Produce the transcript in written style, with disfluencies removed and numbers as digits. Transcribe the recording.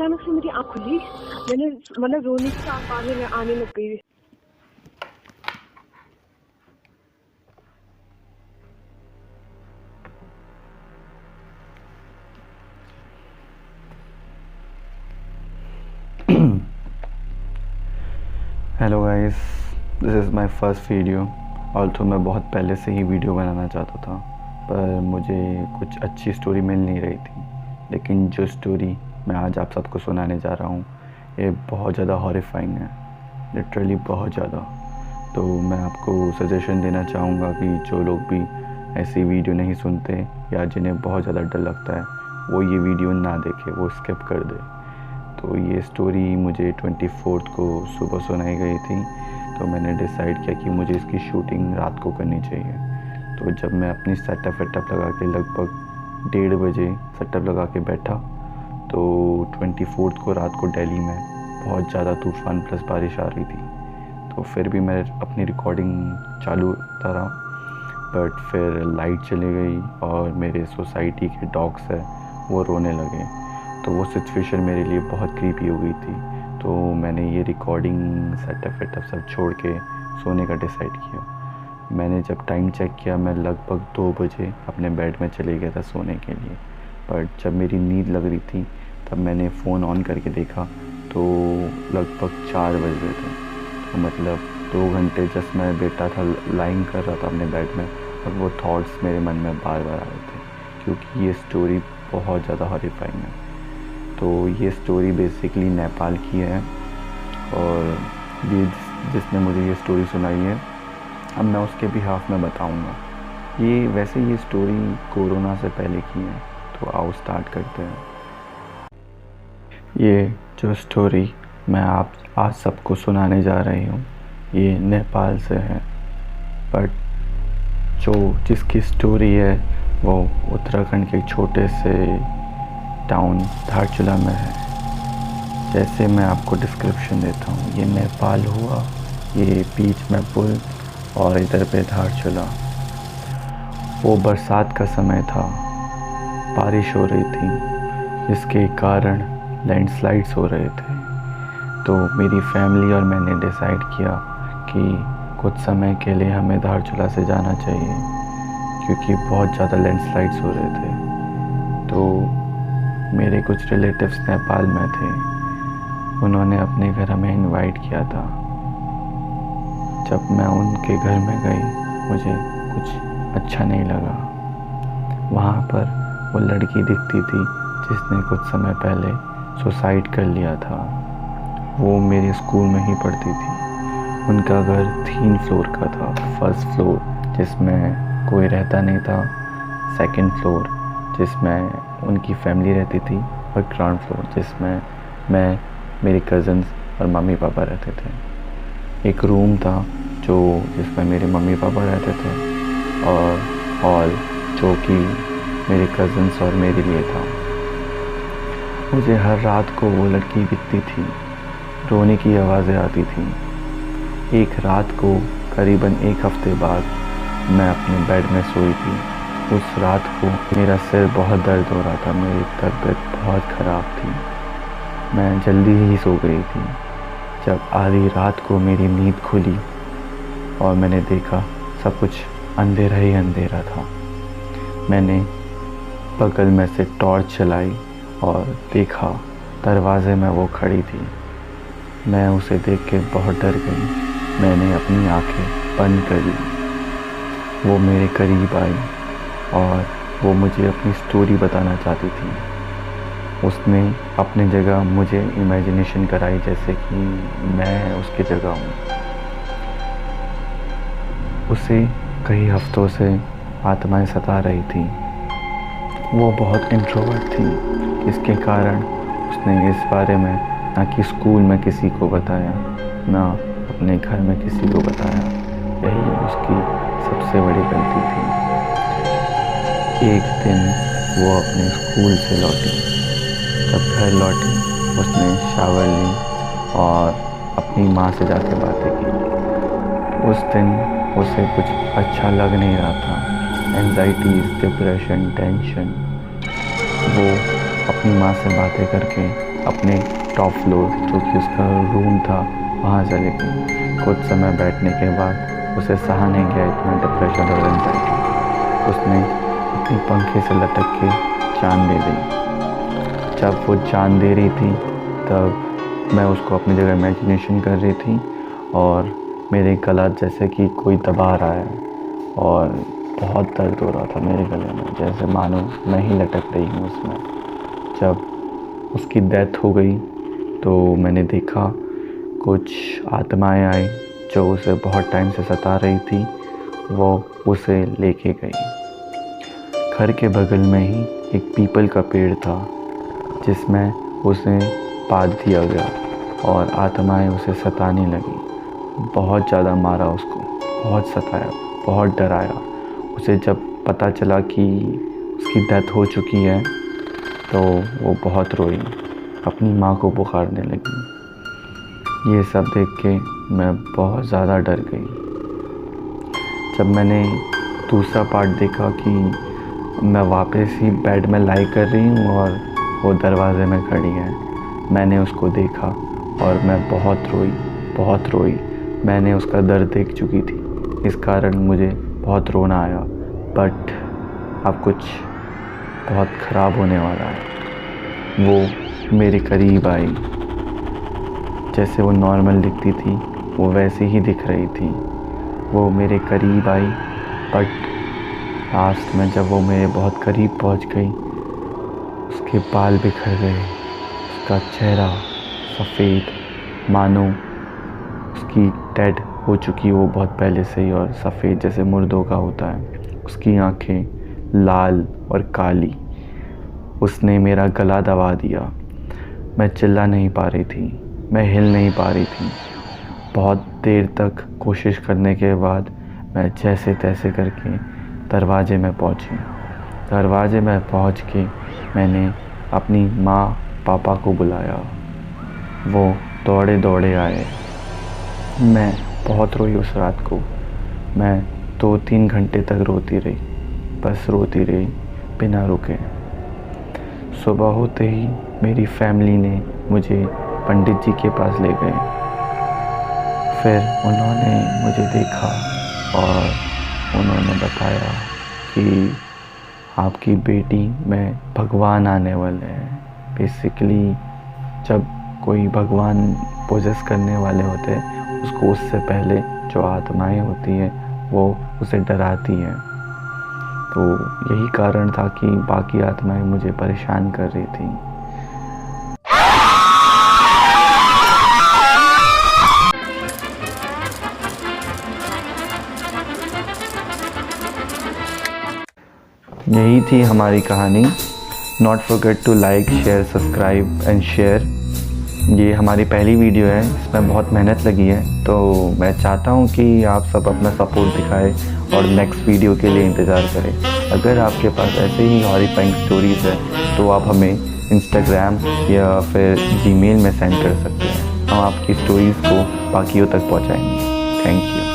अचानक से मेरी आँख खुली। मैंने मतलब रोने की आवाज़ें आने लग गई। Hello guys, this is my first video. Also मैं बहुत पहले से ही वीडियो बनाना चाहता था, पर मुझे कुछ अच्छी स्टोरी मिल नहीं रही थी। लेकिन जो स्टोरी मैं आज आप सबको सुनाने जा रहा हूँ, ये बहुत ज़्यादा हॉरिफाइंग है, लिटरली बहुत ज़्यादा। तो मैं आपको सजेशन देना चाहूँगा कि जो लोग भी ऐसी वीडियो नहीं सुनते या जिन्हें बहुत ज़्यादा डर लगता है, वो ये वीडियो ना देखे, वो स्किप कर दे। तो ये स्टोरी मुझे 24 को सुबह सुनाई गई थी, तो मैंने डिसाइड किया कि मुझे इसकी शूटिंग रात को करनी चाहिए। तो जब मैं अपनी सेटअप वेटअप लगा के लगभग 1:30 बजे सेटअप लगा के बैठा, तो 24 को रात को दिल्ली में बहुत ज़्यादा तूफ़ान प्लस बारिश आ रही थी। तो फिर भी मैं अपनी रिकॉर्डिंग चालू करा, बट फिर लाइट चली गई और मेरे सोसाइटी के डॉग्स हैं वो रोने लगे। तो वो सिचुएशन मेरे लिए बहुत क्रीपी हो गई थी। तो मैंने ये रिकॉर्डिंग सेटअप वेटअप सब छोड़ के सोने का डिसाइड किया। मैंने जब टाइम चेक किया, मैं लगभग 2 बजे अपने बेड में चले गया था सोने के लिए। बट जब मेरी नींद लग रही थी, तब मैंने फ़ोन ऑन करके देखा तो लगभग 4 बज रहे थे। तो मतलब 2 घंटे जस्ट मैं बैठा था, लाइंग कर रहा था अपने बेड में, और वो थॉट्स मेरे मन में बार बार आ रहे थे, क्योंकि ये स्टोरी बहुत ज़्यादा हॉरिफाइंग है। तो ये स्टोरी बेसिकली नेपाल की है, और ये जिसने मुझे ये स्टोरी सुनाई है, अब मैं उसके बिहाफ में बताऊंगा। ये स्टोरी कोरोना से पहले की है। तो आओ स्टार्ट करते हैं। ये जो स्टोरी मैं आप आज सबको सुनाने जा रही हूँ, ये नेपाल से है। बट जो जिसकी स्टोरी है वो उत्तराखंड के छोटे से टाउन धारचूला में है। जैसे मैं आपको डिस्क्रिप्शन देता हूँ, ये नेपाल हुआ, ये बीच में पुल और इधर पे धारचूला। वो बरसात का समय था, बारिश हो रही थी, जिसके कारण लैंडस्लाइड्स हो रहे थे। तो मेरी फैमिली और मैंने डिसाइड किया कि कुछ समय के लिए हमें धारचूला से जाना चाहिए, क्योंकि बहुत ज़्यादा लैंडस्लाइड्स हो रहे थे। तो मेरे कुछ रिलेटिव्स नेपाल में थे, उन्होंने अपने घर हमें इनवाइट किया था। जब मैं उनके घर में गई, मुझे कुछ अच्छा नहीं लगा। वहाँ पर वो लड़की दिखती थी जिसने कुछ समय पहले सुसाइड कर लिया था। वो मेरे स्कूल में ही पढ़ती थी। उनका घर 3 फ्लोर का था। फर्स्ट फ्लोर जिसमें कोई रहता नहीं था, सेकंड फ्लोर जिसमें उनकी फैमिली रहती थी, और ग्राउंड फ्लोर जिसमें मैं, मेरे कज़न्स और मम्मी पापा रहते थे। एक रूम था जिसमें मेरे मम्मी पापा रहते थे, और हॉल जो कि मेरे कज़न्स और मेरे लिए था। मुझे हर रात को वो लड़की दिखती थी, रोने की आवाज़ें आती थी। एक रात को करीबन 1 हफ्ते बाद मैं अपने बेड में सोई थी। उस रात को मेरा सिर बहुत दर्द हो रहा था, मेरी तबीयत बहुत ख़राब थी। मैं जल्दी ही सो गई थी। जब आधी रात को मेरी नींद खुली और मैंने देखा सब कुछ अंधेरा ही अंधेरा था। मैंने बगल में से टॉर्च चलाई और देखा दरवाजे में वो खड़ी थी। मैं उसे देख के बहुत डर गई। मैंने अपनी आंखें बंद कर ली। वो मेरे करीब आई और वो मुझे अपनी स्टोरी बताना चाहती थी। उसने अपनी जगह मुझे इमेजिनेशन कराई, जैसे कि मैं उसकी जगह हूँ। उसे कई हफ्तों से आत्माएं सता रही थी। वो बहुत इंट्रोवर्ट थी, इसके कारण उसने इस बारे में ना कि स्कूल में किसी को बताया, ना अपने घर में किसी को बताया। यही उसकी सबसे बड़ी गलती थी। एक दिन वो अपने स्कूल से लौटी। जब घर लौटी, उसने शावर ली और अपनी माँ से जाके बातें की। उस दिन उसे कुछ अच्छा लग नहीं रहा था। Anxiety, depression, tension. वो अपनी माँ से बातें करके अपने टॉप फ्लोर जो कि उसका रूम था वहाँ चली गई। कुछ समय बैठने के बाद उसे सहा नहीं गया इतना डिप्रेशन और एंजाइटी। उसने अपनी पंखे से लटक के जान दे दी। जब वो जान दे रही थी तब मैं उसको अपनी जगह इमेजिनेशन कर रही थी और मेरे गला जैसे कि कोई दबा रहा है और बहुत दर्द हो रहा था मेरे गले में, जैसे मानो मैं ही लटक रही हूँ उसमें। जब उसकी डेथ हो गई तो मैंने देखा कुछ आत्माएं आई जो उसे बहुत टाइम से सता रही थी, वो उसे लेके गई। घर के बगल में ही एक पीपल का पेड़ था जिसमें उसे बांध दिया गया और आत्माएं उसे सताने लगी। बहुत ज़्यादा मारा उसको, बहुत सताया, बहुत डराया। उसे जब पता चला कि उसकी डेथ हो चुकी है तो वो बहुत रोई, अपनी माँ को पुकारने लगी। ये सब देख के मैं बहुत ज़्यादा डर गई। जब मैंने दूसरा पार्ट देखा कि मैं वापस ही बेड में लाई कर रही हूँ और वो दरवाज़े में खड़ी है, मैंने उसको देखा और मैं बहुत रोई। मैंने उसका दर्द देख चुकी थी, इस कारण मुझे बहुत रोना आया। बट अब कुछ बहुत ख़राब होने वाला है। वो मेरे करीब आई, जैसे वो नॉर्मल दिखती थी वो वैसे ही दिख रही थी। वो मेरे करीब आई बट लास्ट में जब वो मेरे बहुत करीब पहुंच गई, उसके बाल बिखर गए, उसका चेहरा सफ़ेद, मानो उसकी डेड हो चुकी वो बहुत पहले से ही और सफ़ेद जैसे मुर्दों का होता है। उसकी आंखें लाल और काली। उसने मेरा गला दबा दिया। मैं चिल्ला नहीं पा रही थी, मैं हिल नहीं पा रही थी। बहुत देर तक कोशिश करने के बाद मैं जैसे तैसे करके दरवाजे में पहुंची। दरवाजे में पहुंच के मैंने अपनी माँ पापा को बुलाया। वो दौड़े दौड़े आए। मैं बहुत रोई उस रात को। मैं 2-3 घंटे तक रोती रही, बस रोती रही बिना रुके। सुबह होते ही मेरी फैमिली ने मुझे पंडित जी के पास ले गए। फिर उन्होंने मुझे देखा और उन्होंने बताया कि आपकी बेटी में भगवान आने वाले हैं। बेसिकली जब कोई भगवान पोजेस करने वाले होते हैं उसको उससे पहले जो आत्माएं होती हैं वो उसे डराती हैं। तो यही कारण था कि बाकी आत्माएं मुझे परेशान कर रही थी। यही थी हमारी कहानी। Not forget to like, share, subscribe and share. ये हमारी पहली वीडियो है, इसमें बहुत मेहनत लगी है, तो मैं चाहता हूँ कि आप सब अपना सपोर्ट दिखाएं और नेक्स्ट वीडियो के लिए इंतज़ार करें। अगर आपके पास ऐसे ही हॉरिफाइंग स्टोरीज़ है तो आप हमें इंस्टाग्राम या फिर जीमेल में सेंड कर सकते हैं। हम आपकी स्टोरीज़ को बाकियों तक पहुँचाएंगे। Thank you.